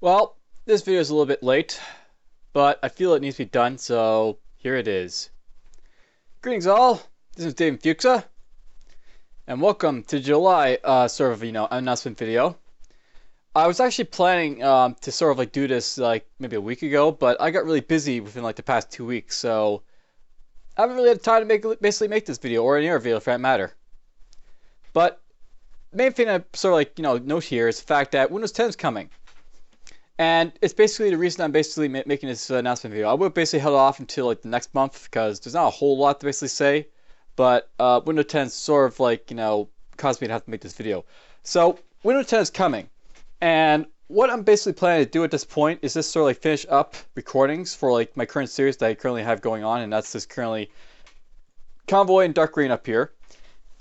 Well, this video is a little bit late, but I feel it needs to be done, so here it is. Greetings all, this is DFuxa, and welcome to July announcement video. I was actually planning to do this maybe a week ago, but I got really busy within the past 2 weeks, so I haven't really had time to basically make this video or any other video for that matter. But the main thing I note here is the fact that Windows 10 is coming. And it's basically the reason I'm basically making this announcement video. I would basically held off until the next month because there's not a whole lot to basically say, but Windows 10 sort of caused me to have to make this video. So Windows 10 is coming, and what I'm basically planning to do at this point is just finish up recordings for my current series that I currently have going on, and that's just currently Convoy and Dark Rain up here.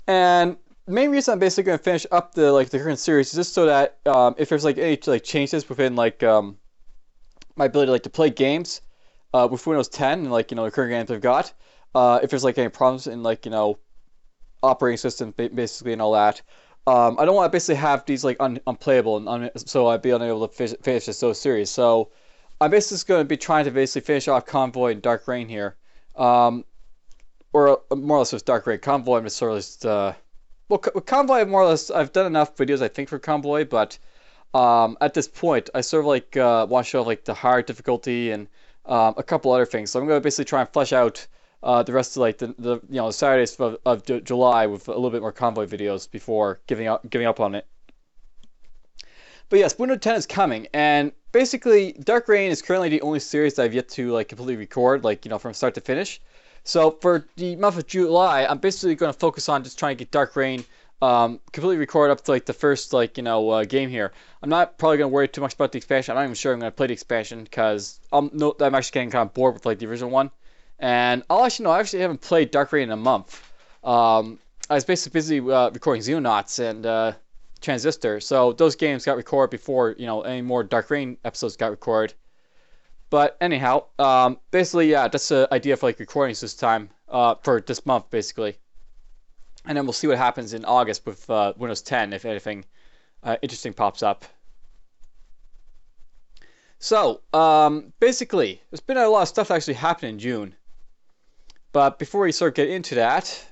And the main reason I'm basically going to finish up the current series is just so that if there's any changes within my ability to play games with Windows 10 and the current games I've got, if there's any problems in operating system basically and all that, I don't want to basically have these unplayable and so I'd be unable to finish this series. So I'm basically just going to be trying to basically finish off Convoy and Dark Rain here, or more or less just Dark Rain. Convoy I'm just with Convoy, more or less, I've done enough videos, I think, for Convoy, but at this point, I want to show the hard difficulty and a couple other things. So I'm going to basically try and flesh out the rest of the Saturdays of July with a little bit more Convoy videos before giving up on it. But yes, Windows 10 is coming, and basically, Dark Rain is currently the only series that I've yet to completely record, from start to finish. So for the month of July, I'm basically going to focus on just trying to get Dark Rain completely recorded up to the first game here. I'm not probably going to worry too much about the expansion. I'm not even sure I'm going to play the expansion because I'm actually getting kind of bored with the original one. And I actually haven't played Dark Rain in a month. I was basically busy recording Xenonauts and Transistor, so those games got recorded before any more Dark Rain episodes got recorded. But anyhow, basically, yeah, that's the idea for recordings this time, for this month, basically. And then we'll see what happens in August with Windows 10, if anything interesting pops up. So, basically, there's been a lot of stuff that actually happened in June. But before we get into that,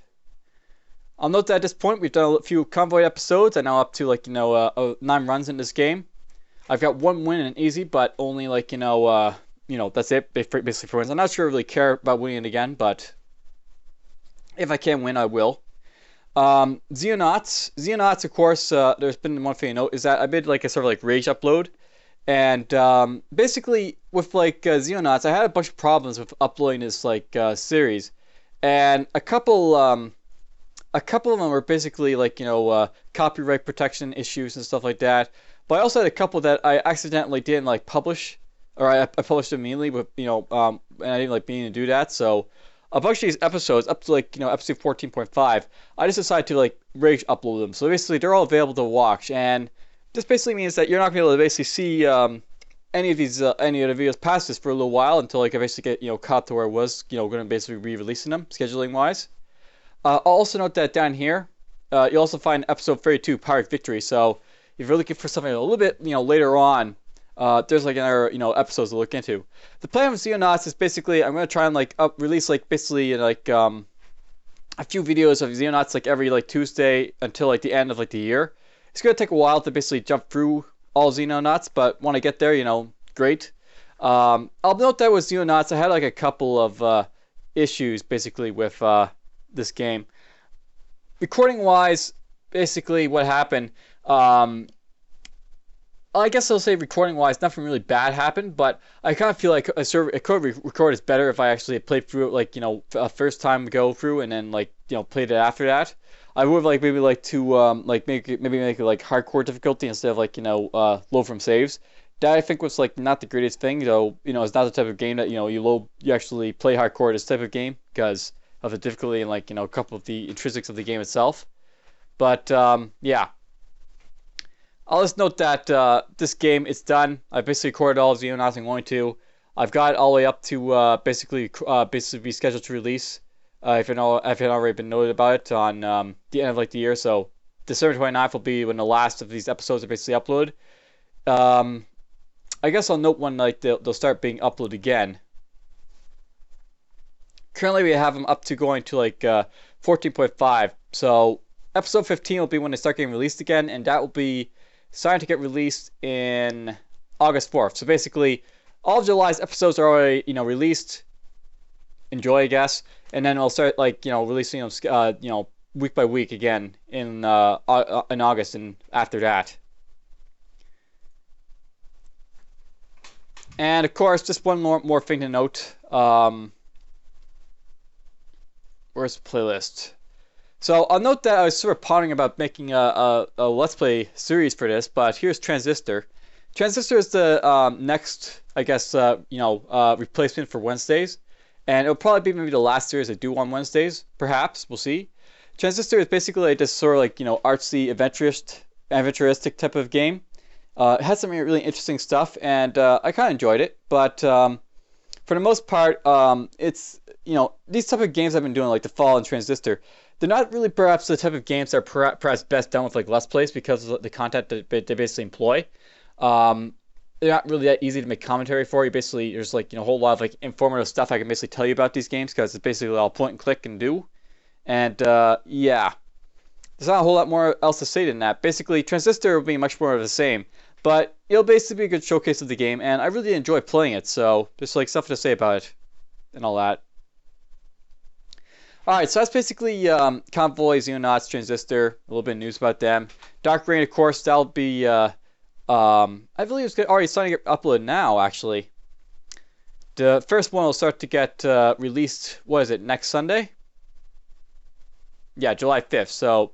I'll note that at this point, we've done a few Convoy episodes. I'm now up to, 9 runs in this game. I've got 1 win and easy, but only that's it basically for wins. I'm not sure I really care about winning it again, but if I can win, I will. Xenonauts, of course, there's been one thing to note is that I made a rage upload, and basically with Xenonauts, I had a bunch of problems with uploading this series, and a couple of them were basically copyright protection issues and stuff like that. But I also had a couple that I accidentally didn't publish, or I published immediately with and I didn't mean to do that. So a bunch of these episodes up to episode 14.5, I just decided to rage upload them. So basically they're all available to watch, and this basically means that you're not gonna be able to basically see any of the videos past this for a little while until I basically get caught to where it was going to basically re-releasing them scheduling wise. I'll also note that down here you'll also find episode 32, Pirate Victory. So if you're looking for something a little bit later on, there's another episodes to look into. The plan with Xenonauts is basically I'm going to try and release basically a few videos of Xenonauts every Tuesday until the end of the year. It's going to take a while to basically jump through all Xenonauts, but when I get there, great. I'll note that with Xenonauts I had a couple of issues basically with this game. Recording wise, basically what happened, I guess I'll say recording wise, nothing really bad happened, but I kind of feel like it could record is better if I actually played through it first time go through and then played it after that. I would maybe to make it hardcore difficulty instead of load from saves. That I think was not the greatest thing, though. It's not the type of game that you actually play hardcore this type of game because of the difficulty and a couple of the intrinsics of the game itself. But yeah, I'll just note that this game is done. I basically recorded all of Xenonauts I'm going to. I've got it all the way up to basically be scheduled to release. If it had already been noted about it on the end of the year. So December 29th will be when the last of these episodes are basically uploaded. I guess I'll note when like they'll start being uploaded again. Currently, we have them up to going to like 14.5. So episode 15 will be when they start getting released again, and that will be starting to get released in August 4th. So basically, all of July's episodes are already released. Enjoy, I guess, and then we'll start like releasing them week by week again in August and after that. And of course, just one more thing to note. Where's the playlist? So I'll note that I was sort of pondering about making a Let's Play series for this, but here's Transistor. Transistor is the next, I guess, replacement for Wednesdays, and it'll probably be maybe the last series I do on Wednesdays. Perhaps we'll see. Transistor is basically like this sort of like artsy, adventuristic type of game. It has some really interesting stuff, and I kind of enjoyed it. But for the most part, it's these type of games I've been doing, like The Fall and Transistor, they're not really perhaps the type of games that are perhaps best done with like Let's Plays because of the content that they basically employ. They're not really that easy to make commentary for. There's like a whole lot of like informative stuff I can basically tell you about these games because it's basically all point and click and do. And yeah, there's not a whole lot more else to say than that. Basically, Transistor will be much more of the same, but it'll basically be a good showcase of the game, and I really enjoy playing it. So there's like stuff to say about it and all that. Alright, so that's basically Convoy, Xenonauts, Transistor, a little bit of news about them. Dark Reign, of course, that'll be, I believe it's already starting to get uploaded now, actually. The first one will start to get released, what is it, next Sunday? Yeah, July 5th, so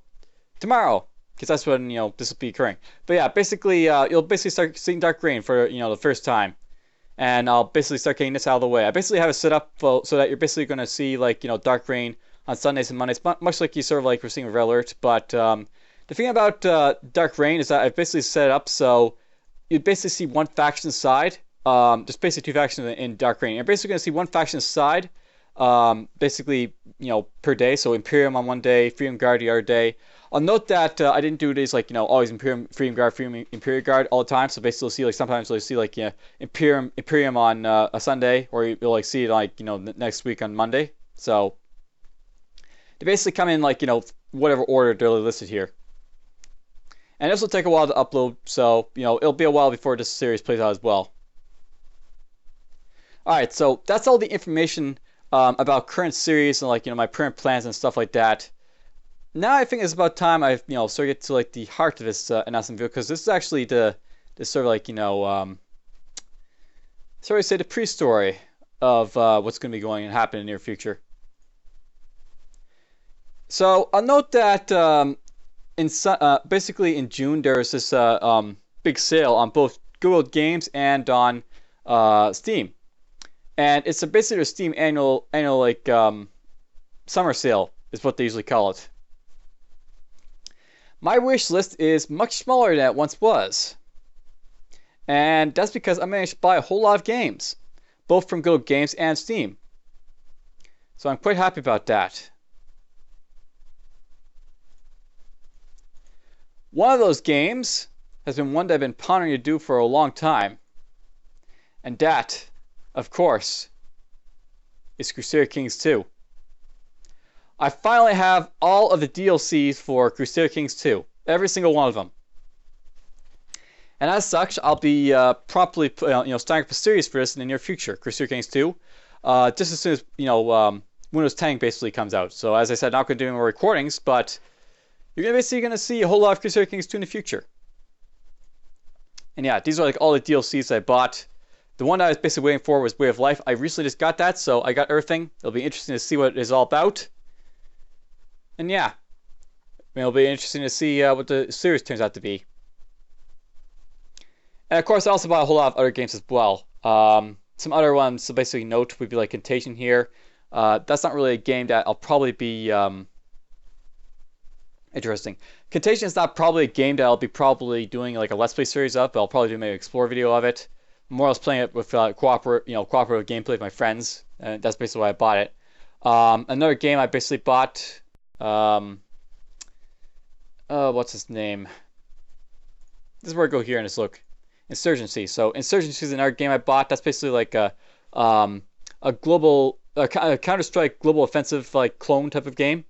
tomorrow, because that's when, this will be occurring. But yeah, basically, you'll basically start seeing Dark Reign for, the first time. And I'll basically start getting this out of the way. I basically have it set up so that you're basically going to see like Dark Reign on Sundays and Mondays, much like you sort of like we're seeing with Red Alert. But the thing about Dark Reign is that I've basically set it up so you basically see one faction side. There's basically two factions in Dark Reign. You're basically going to see one faction side, basically per day. So Imperium on one day, Freedom Guard the other day. I'll note that I didn't do these like always Imperium, Freedom Guard, Imperial Guard all the time. So basically, you'll see like sometimes you'll see like Imperium on a Sunday, or you'll like see it like next week on Monday. So they basically come in like whatever order they're listed here. And this will take a while to upload, so it'll be a while before this series plays out as well. All right, so that's all the information about current series and like my current plans and stuff like that. Now I think it's about time I sort of get to like the heart of this announcement video, because this is actually the sort of like sorry to say the pre-story of what's going to be going and happen in the near future. So I'll note that basically in June there's this big sale on both Google Games and on Steam, and it's basically a Steam annual like summer sale is what they usually call it. My wish list is much smaller than it once was. And that's because I managed to buy a whole lot of games, both from Google Games and Steam. So I'm quite happy about that. One of those games has been one that I've been pondering to do for a long time. And that, of course, is Crusader Kings 2. I finally have all of the DLCs for Crusader Kings 2. Every single one of them. And as such, I'll be promptly starting up a series for this in the near future, Crusader Kings 2. Just as soon as, Windows 10 basically comes out. So as I said, not going to do more recordings, but you're basically going to see a whole lot of Crusader Kings 2 in the future. And yeah, these are like all the DLCs I bought. The one I was basically waiting for was Way of Life. I recently just got that, so I got everything. It'll be interesting to see what it is all about. And yeah, it'll be interesting to see what the series turns out to be. And of course, I also bought a whole lot of other games as well. Some other ones to basically note would be like Contagion here. That's not really a game that I'll probably be interesting. Contagion is not probably a game that I'll be probably doing like a Let's Play series of, but I'll probably do maybe an explore video of it. More or less playing it with cooperative gameplay with my friends. And that's basically why I bought it. Another game I basically bought. What's his name? This is where I go here and just look. Insurgency. So Insurgency is another game I bought. That's basically like a global a Counter-Strike global offensive like clone type of game.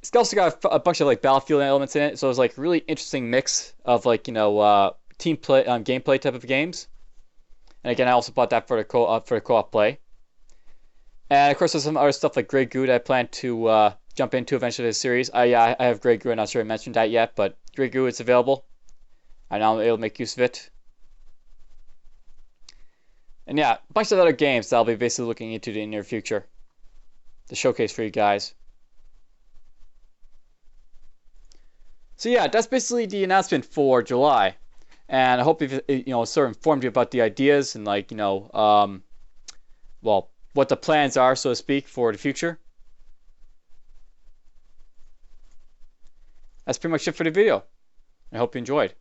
It's also got a bunch of like battlefield elements in it, so it's like a really interesting mix of like team play gameplay type of games. And again, I also bought that for the co-op play. And of course, there's some other stuff like Grey Goo that I plan to jump into eventually this series. I have Grey Goo. I'm not sure I mentioned that yet, but Grey Goo is available. I'm now able to make use of it. And yeah, a bunch of other games that I'll be basically looking into in the near future to showcase for you guys. So yeah, that's basically the announcement for July, and I hope it sort of informed you about the ideas and like well, what the plans are, so to speak, for the future. That's pretty much it for the video. I hope you enjoyed.